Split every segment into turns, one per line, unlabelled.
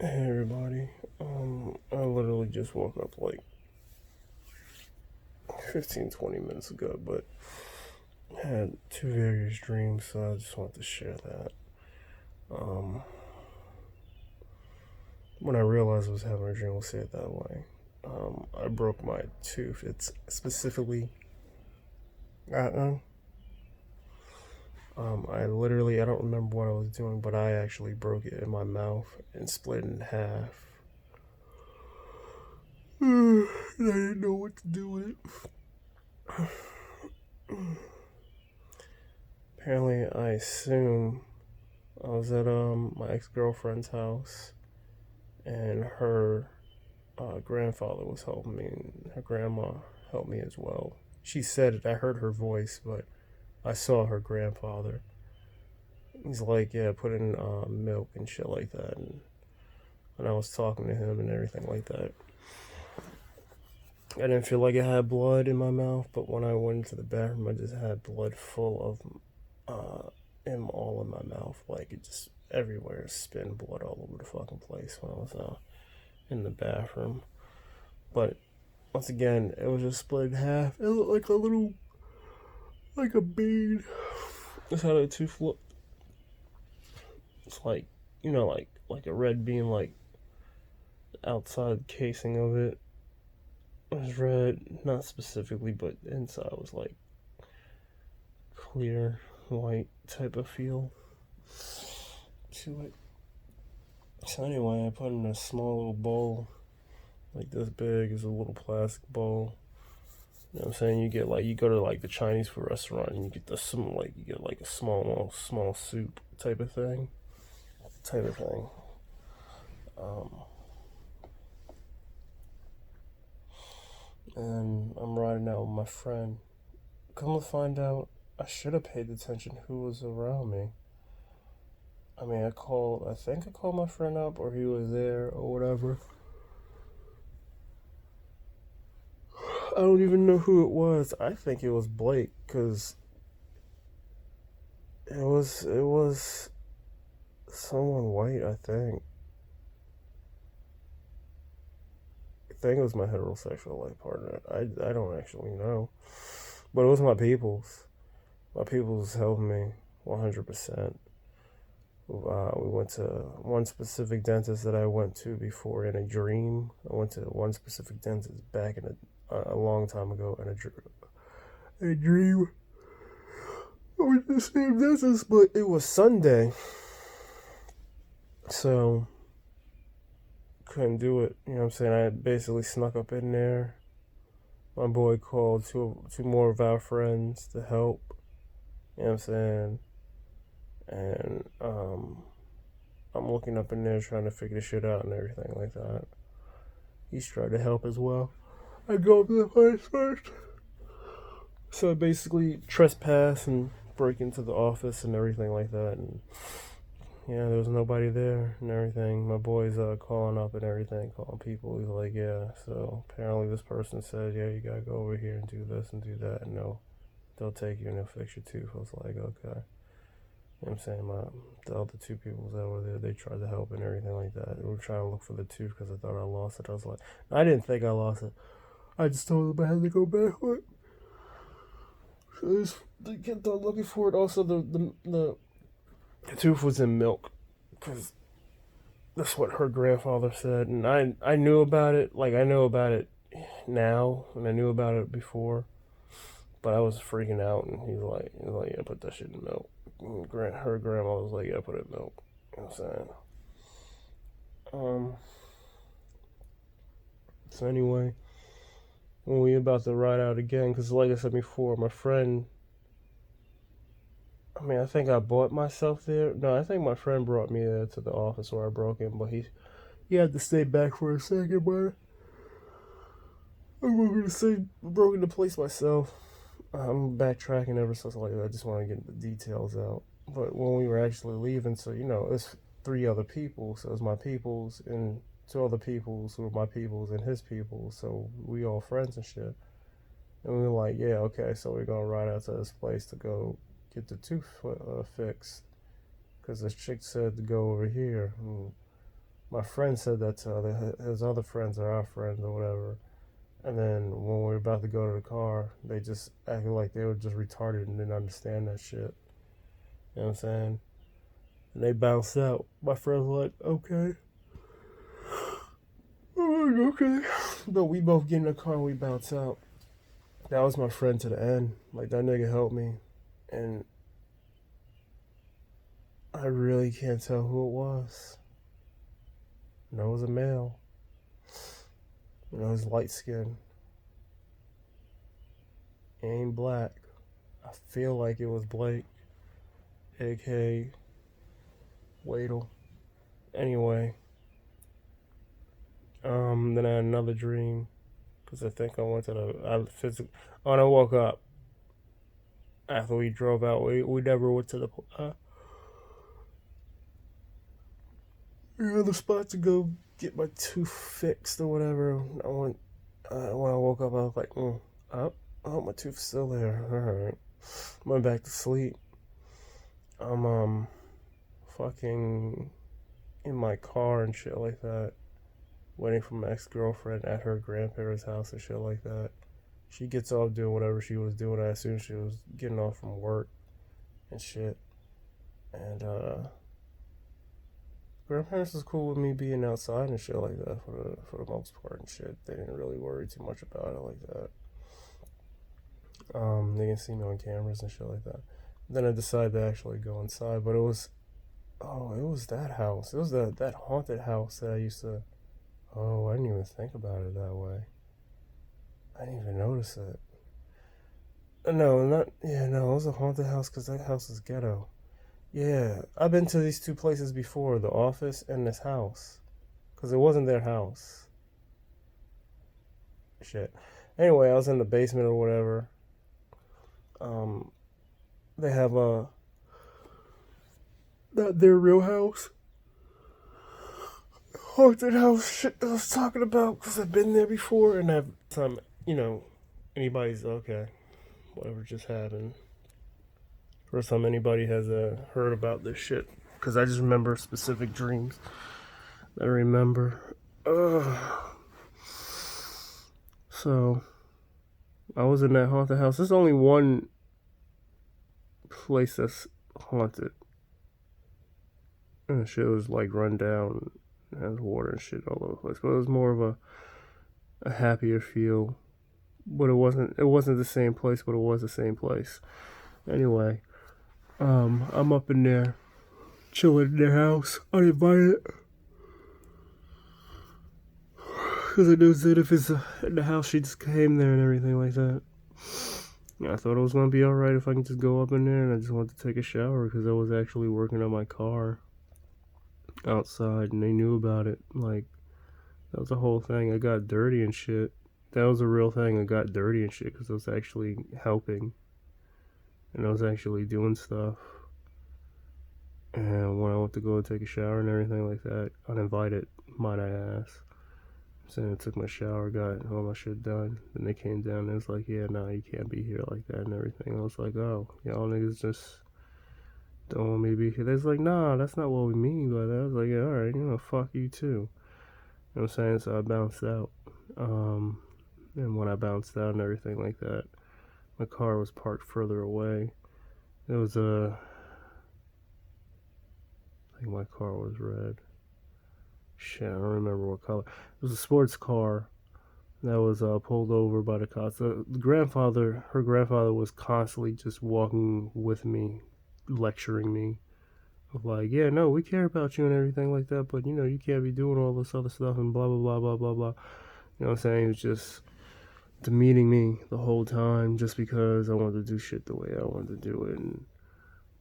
Hey everybody. I literally just woke up like 15-20 minutes ago, but had two various dreams, so I just want to share that. Um, when I realized I was having a dream, we'll say it that way. I broke my tooth. It's specifically, uh, I don't remember what I was doing, but I actually broke it in my mouth and split it in half. And I didn't know what to do with it. Apparently, I assume I was at my ex girlfriend's house, and her grandfather was helping me, and her grandma helped me as well. She said it. I heard her voice, but I saw her grandfather. He's like, yeah, put in milk and shit like that, and I was talking to him and everything like that. I didn't feel like I had blood in my mouth, but when I went into the bathroom, I just had blood full of him all in my mouth, like it just everywhere, spin blood all over the fucking place when I was in the bathroom. But once again, it was just split in half. It looked like a little, like a bean. That's how the tooth looked. It's like, like a red bean, like the outside casing of it was red, not specifically, but the inside was like clear white type of feel to it. So anyway, I put in a small little bowl, like this big, is a little plastic bowl. You know what I'm saying? You go to like the Chinese food restaurant and you get you get like a small soup type of thing. Um, and I'm riding out with my friend. Come to find out, I should have paid attention who was around me. I mean, I think I called my friend up, or he was there, or whatever. I don't even know who it was. I think it was Blake, because it was someone white, I think. I think it was my heterosexual life partner. I don't actually know. But it was my people's. My people's helped me 100%. We went to one specific dentist that I went to before in a dream. I went to one specific dentist back in a long time ago in a dream. I went to the same dentist, but it was Sunday, so couldn't do it. You know what I'm saying? I basically snuck up in there. My boy called two more of our friends to help. You know what I'm saying? And I'm looking up in there trying to figure the shit out and everything like that. He's trying to help as well. I go up to the place first. So I basically trespass and break into the office and everything like that. And yeah, there was nobody there and everything. My boy's calling up and everything, calling people. He's like, yeah, so apparently this person said, yeah, you gotta go over here and do this and do that. And they'll take you and they'll fix your tooth. I was like, okay. You know what I'm saying? The other two people that were there, they tried to help and everything like that. They were trying to look for the tooth because I thought I lost it. I was like, I didn't think I lost it. I just told them I had to go back. So they kept on looking for it. Also, the tooth was in milk because that's what her grandfather said. And I knew about it. Like, I know about it now, and I knew about it before. But I was freaking out, and he's like, yeah, put that shit in milk. And her grandma was like, yeah, put it in milk. You know what I'm saying? Um. So anyway, when we about to ride out again, because like I said before, my friend. I mean, I think I bought myself there. No, I think my friend brought me there to the office where I broke in, but he had to stay back for a second, but I'm going to say broke into place myself. I'm backtracking ever so slightly. I just want to get the details out. But when we were actually leaving, so it's three other people. So it's my peoples and two other peoples who were my peoples and his people. So we all friends and shit. And we were like, yeah, okay, so we're gonna ride out to this place to go get the tooth fixed. Cause this chick said to go over here. My friend said that to his other friends or our friends or whatever. And then when we were about to go to the car, they just acted like they were just retarded and didn't understand that shit. You know what I'm saying? And they bounced out. My friend was like, okay. I'm like, okay. But we both get in the car and we bounce out. That was my friend to the end. Like, that nigga helped me. And I really can't tell who it was. No, it was a male. You know, he's light skinned. He ain't black. I feel like it was Blake, aka Wadle. Anyway, then I had another dream because I think I went to when I woke up after we drove out, we never went to the spot to go get my tooth fixed or whatever. When I woke up, I was like, oh, my tooth's still there. All right, went back to sleep. I'm fucking in my car and shit like that, waiting for my ex-girlfriend at her grandparents' house and shit like that. She gets off doing whatever she was doing. I assume she was getting off from work and shit. And grandparents was cool with me being outside and shit like that for the most part and shit. They didn't really worry too much about it like that. They can see me on cameras and shit like that. Then I decided to actually go inside, but it was that house. It was that haunted house that I used to. Oh, I didn't even think about it that way. I didn't even notice it. No, it was a haunted house because that house is ghetto. Yeah, I've been to these two places before, the office and this house, because it wasn't their house. Shit. Anyway, I was in the basement or whatever. Um, they have not their real house, haunted house shit that I was talking about because I've been there before and I've time anybody's okay, whatever just happened. First time anybody has heard about this shit because I just remember specific dreams. I remember. So I was in that haunted house. There's only one place that's haunted. And the shit was like run down, has water and shit all over the place. But it was more of a happier feel. But it wasn't the same place, but it was the same place. Anyway, I'm up in there, chilling in their house, uninvited. Because I knew that if it's in the house, she just came there and everything like that. I thought it was going to be alright if I can just go up in there, and I just wanted to take a shower because I was actually working on my car outside and they knew about it. Like, that was the whole thing. I got dirty and shit. That was a real thing. I got dirty and shit because I was actually helping and I was actually doing stuff. And when I went to go and take a shower and everything like that, uninvited, might I ask. So I took my shower, got all my shit done. Then they came down and it was like, yeah, no, you can't be here like that and everything. I was like, oh, y'all niggas just don't want me to be here. They was like, nah, that's not what we mean by that. I was like, yeah, alright, fuck you too. You know what I'm saying? So I bounced out. And when I bounced out and everything like that, my car was parked further away. It was I think my car was red. Shit, I don't remember what color. It was a sports car that was pulled over by the cops. Her grandfather was constantly just walking with me, lecturing me. Like, yeah, no, we care about you and everything like that, but you can't be doing all this other stuff and blah, blah, blah, blah, blah, blah. You know what I'm saying? He was just demeaning me the whole time just because I wanted to do shit the way I wanted to do it. And,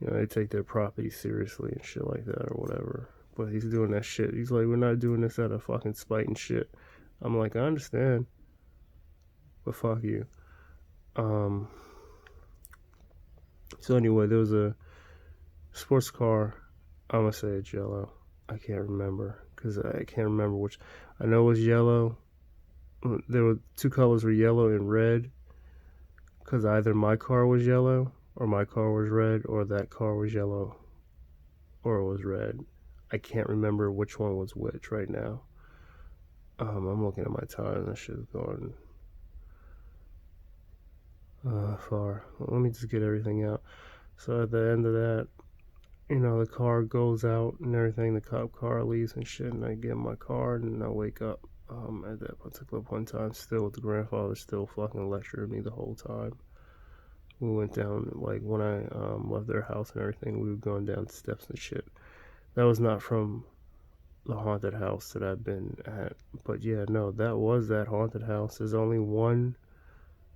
they take their property seriously and shit like that or whatever. But he's doing that shit. He's like, we're not doing this out of fucking spite and shit. I'm like, I understand. But fuck you. So anyway, there was a sports car. I'm gonna say it's yellow. I can't remember. Because I can't remember which. I know it was yellow. There were two colors were yellow and red. Because either my car was yellow, or my car was red, or that car was yellow, or it was red. I can't remember which one was which right now. I'm looking at my time. That shit's going far. Let me just get everything out. So at the end of that, the car goes out and everything. The cop car leaves and shit, and I get in my car and I wake up. At that particular point in time, still with the grandfather, still fucking lecturing me the whole time. We went down, like, when I left their house and everything, we were going down steps and shit. That was not from the haunted house that I've been at. But yeah, no, that was that haunted house. There's only one.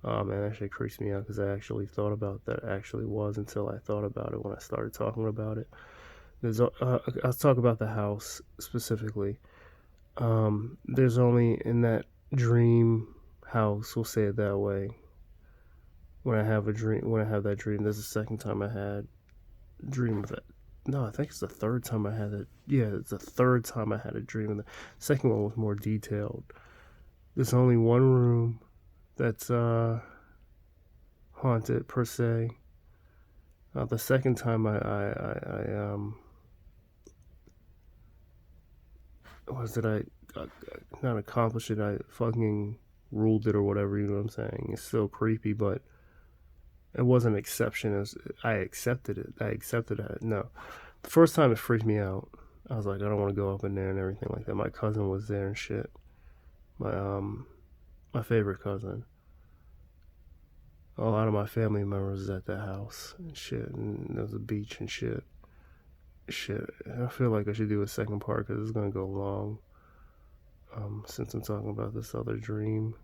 Oh man, that shit creeps me out because I actually thought about that actually was until I thought about it when I started talking about it. I'll talk about the house specifically. There's only in that dream house, we'll say it that way. When I have that dream, there's the second time I had a dream of it. No, I think it's the third time I had it. Yeah, it's the third time I had a dream. And the second one was more detailed. There's only one room that's haunted per se. The second time I not accomplished it. I fucking ruled it or whatever. You know what I'm saying? It's still creepy, but it wasn't an exception. I accepted it. I accepted it. No, the first time it freaked me out. I was like, I don't want to go up in there and everything like that. My cousin was there and shit. My favorite cousin. A lot of my family members was at the house and shit, and there was a beach and shit. I feel like I should do a second part because it's gonna go long. Since I'm talking about this other dream,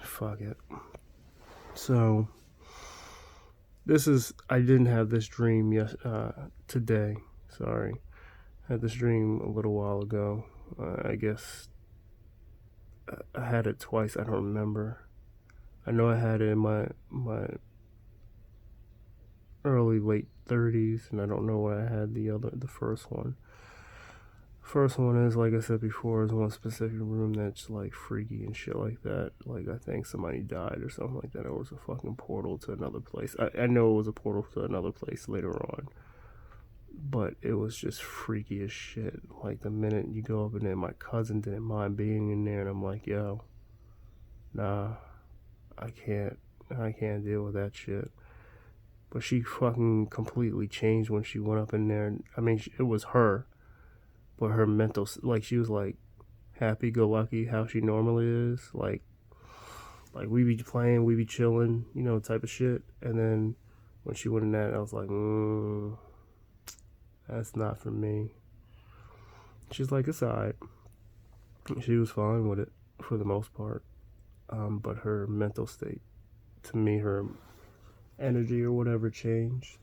fuck it. So I didn't have this dream today. Sorry, I had this dream a little while ago. I guess I had it twice. I don't remember. I know I had it in my early late 30s, and I don't know where I had the first one. First one is, like I said before, is one specific room that's like freaky and shit like that. Like, I think somebody died or something like that. It was a fucking portal to another place. I know it was a portal to another place later on, but it was just freaky as shit. Like, the minute you go up in there, my cousin didn't mind being in there, and I'm like, yo, nah, I can't deal with that shit. But she fucking completely changed when she went up in there. I mean, it was her, but her mental, like, she was like happy-go-lucky, how she normally is. Like we be playing, we be chilling, type of shit. And then when she went in that, I was like, that's not for me. She's like, it's alright. She was fine with it for the most part. But her mental state, to me, her energy or whatever changed.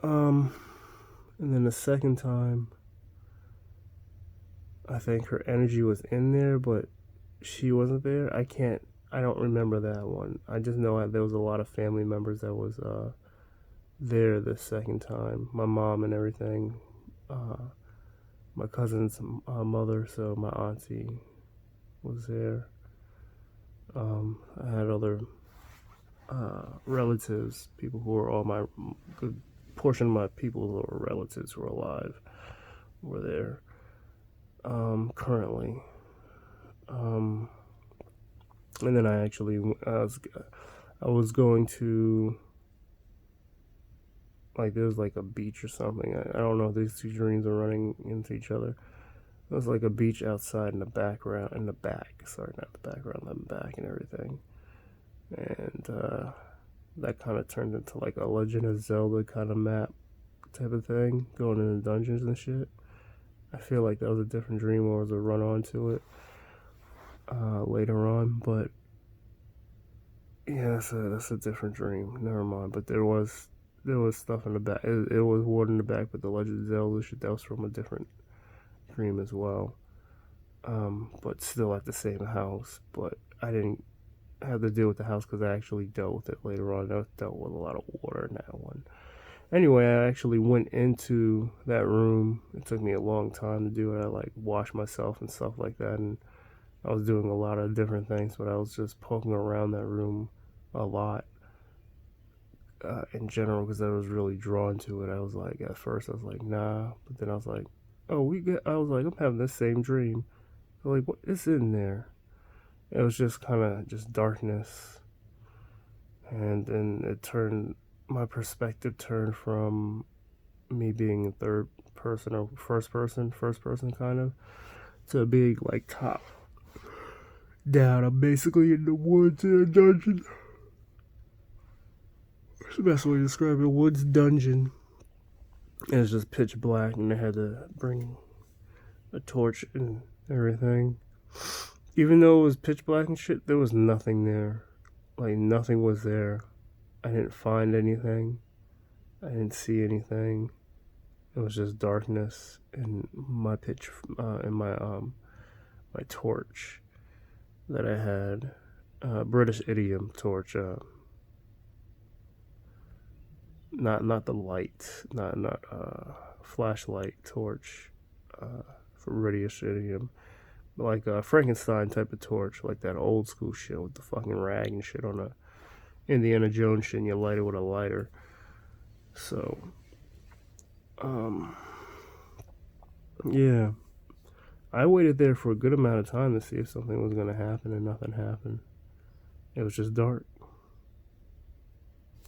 And then the second time, I think her energy was in there, but she wasn't there. I don't remember that one. I just know there was a lot of family members that was there the second time. My mom and everything. My cousin's mother, so my auntie was there. I had other relatives, people who were all my good portion of my people who were relatives who were alive were there currently. And then I was going to, like, there was like a beach or something. I don't know if these two dreams are running into each other. There was like a beach outside in the back, and everything. And that kind of turned into like a Legend of Zelda kind of map type of thing, going into dungeons and shit. I feel like that was a different dream, or was a run on to it later on, but yeah, that's a different dream. Never mind. But there was stuff in the back. It was water in the back, but the Legend of Zelda shit, that was from a different dream as well. But still at the same house. But I didn't have to deal with the house because I actually dealt with it later on. I dealt with a lot of water in that one. Anyway, I actually went into that room. It took me a long time to do it. I like washed myself and stuff like that, and I was doing a lot of different things, but I was just poking around that room a lot. in general, because I was really drawn to it. I was like, at first, I was like, nah. But then I was like, oh, I was like, I'm having the same dream. So like, what is in there? It was just kind of just darkness. And then my perspective turned from me being third person or first person kind of, to being like top down. I'm basically in the woods in a dungeon. That's the best way to describe it. Woods dungeon. And it's just pitch black, and I had to bring a torch and everything. Even though it was pitch black and shit, there was nothing there. Like, nothing was there. I didn't find anything. I didn't see anything. It was just darkness and my pitch, and my torch that I had. British idiom torch. Not the light, not flashlight torch. For British idiom, like a Frankenstein type of torch, like that old school shit with the fucking rag and shit on a Indiana Jones shit, and you light it with a lighter. So, yeah, I waited there for a good amount of time to see if something was gonna happen, and nothing happened. It was just dark,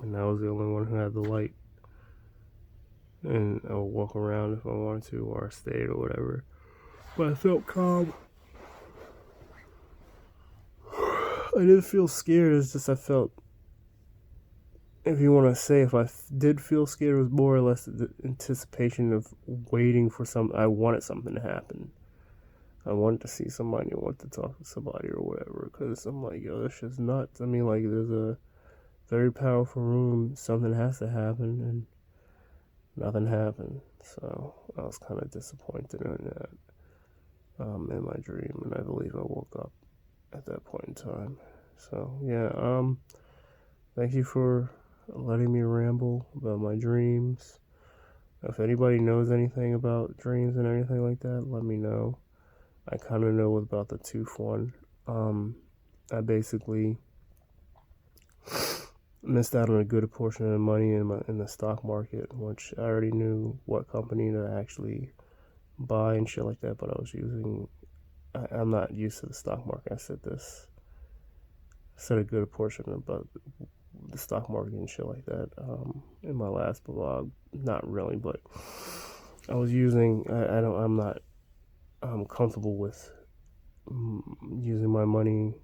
and I was the only one who had the light. And I would walk around if I wanted to, or I stayed, or whatever. But I felt calm. I didn't feel scared. It's just I felt, if you want to say, if I did feel scared, it was more or less the anticipation of waiting for I wanted something to happen. I wanted to see somebody, I wanted to talk to somebody or whatever, because I'm like, yo, this shit's nuts. I mean, like, there's a very powerful room, something has to happen, and nothing happened. So I was kind of disappointed in that, in my dream, and I believe I woke up at that point in time. So yeah, thank you for letting me ramble about my dreams. If anybody knows anything about dreams and anything like that, let me know. I kind of know about the tooth one. I basically missed out on a good portion of the money in the stock market, which I already knew what company to actually buy and shit like that. But I'm not used to the stock market. I said a good portion about the stock market and shit like that in my last blog. Not really, but I was using. I'm not comfortable with using my money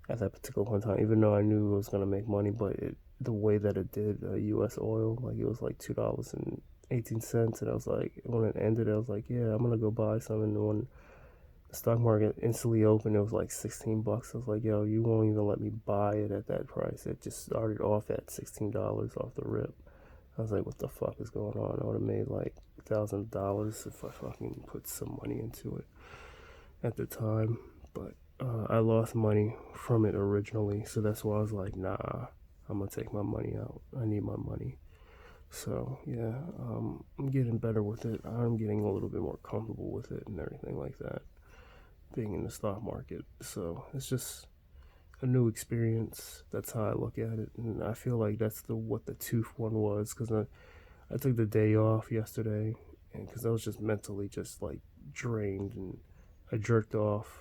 at that particular point in time, even though I knew it was gonna make money. But the way that it did, U.S. oil, like it was like $2.18, and I was like, when it ended, I was like, yeah, I'm gonna go buy some. And when the stock market instantly opened, it was like $16. I was like, yo, you won't even let me buy it at that price. It just started off at $16 off the rip. I was like, what the fuck is going on? I would have made like $1,000 if I fucking put some money into it at the time. But I lost money from it originally, so that's why I was like, nah, I'm gonna take my money out. I need my money. So yeah, I'm getting better with it. I'm getting a little bit more comfortable with it and everything like that, being in the stock market. So it's just a new experience. That's how I look at it, and I feel like that's what the tooth one was, because I took the day off yesterday, and because I was just mentally just like drained, and I jerked off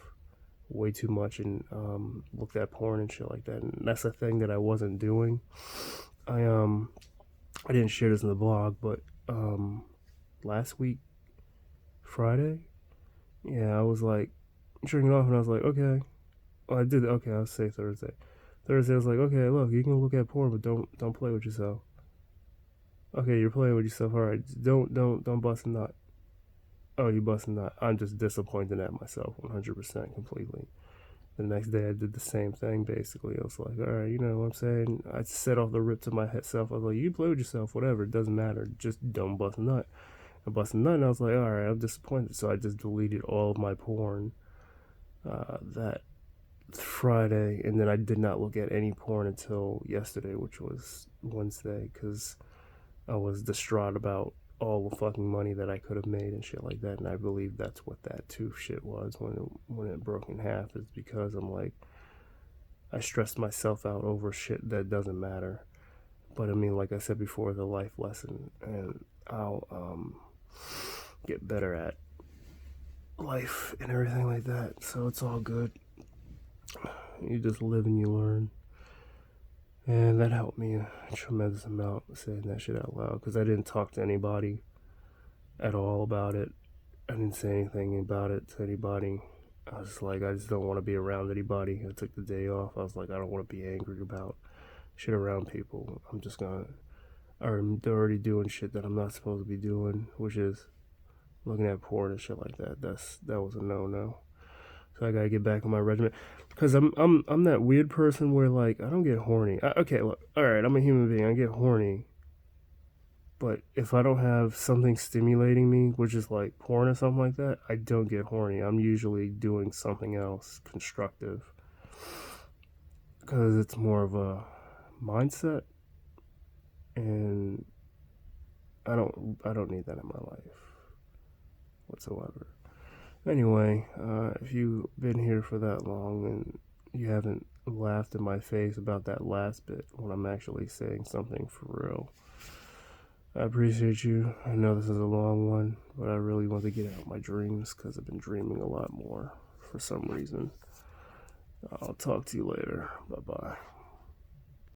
way too much and looked at porn and shit like that. And that's a thing that I wasn't doing. I didn't share this in the blog, but last week Friday, yeah, I was like jerking off, and I was like, okay. Well, I did. Okay, I'll say Thursday. Thursday, I was like, okay, look, you can look at porn, but don't play with yourself. Okay, you're playing with yourself. All right, don't bust a nut. Oh, you bust a nut. I'm just disappointed at myself, 100% completely. The next day, I did the same thing. Basically, I was like, all right, you know what I'm saying? I set off the rip to myself. I was like, you play with yourself, whatever. It doesn't matter. Just don't bust a nut. I busted a nut, and I was like, all right, I'm disappointed. So I just deleted all of my porn that Friday, and then I did not look at any porn until yesterday, which was Wednesday, because I was distraught about all the fucking money that I could have made and shit like that. And I believe that's what that tooth shit was when it broke in half, is because I'm like, I stressed myself out over shit that doesn't matter. But I mean, like I said before, the life lesson, and I'll get better at life and everything like that. So it's all good. You just live and you learn. And that helped me a tremendous amount, saying that shit out loud, because I didn't talk to anybody at all about it. I didn't say anything about it to anybody. I was like, I just don't want to be around anybody. I took the day off. I was like, I don't want to be angry about shit around people. I'm just gonna, they're already doing shit that I'm not supposed to be doing, which is looking at porn and shit like that. That was a no. So I gotta get back on my regimen, because I'm that weird person where, like, I don't get horny. Okay, look, all right, I'm a human being. I get horny, but if I don't have something stimulating me, which is like porn or something like that, I don't get horny. I'm usually doing something else constructive, because it's more of a mindset, and I don't need that in my life whatsoever. Anyway, if you've been here for that long and you haven't laughed in my face about that last bit when I'm actually saying something for real, I appreciate you. I know this is a long one, but I really want to get out my dreams, because I've been dreaming a lot more for some reason. I'll talk to you later. Bye bye.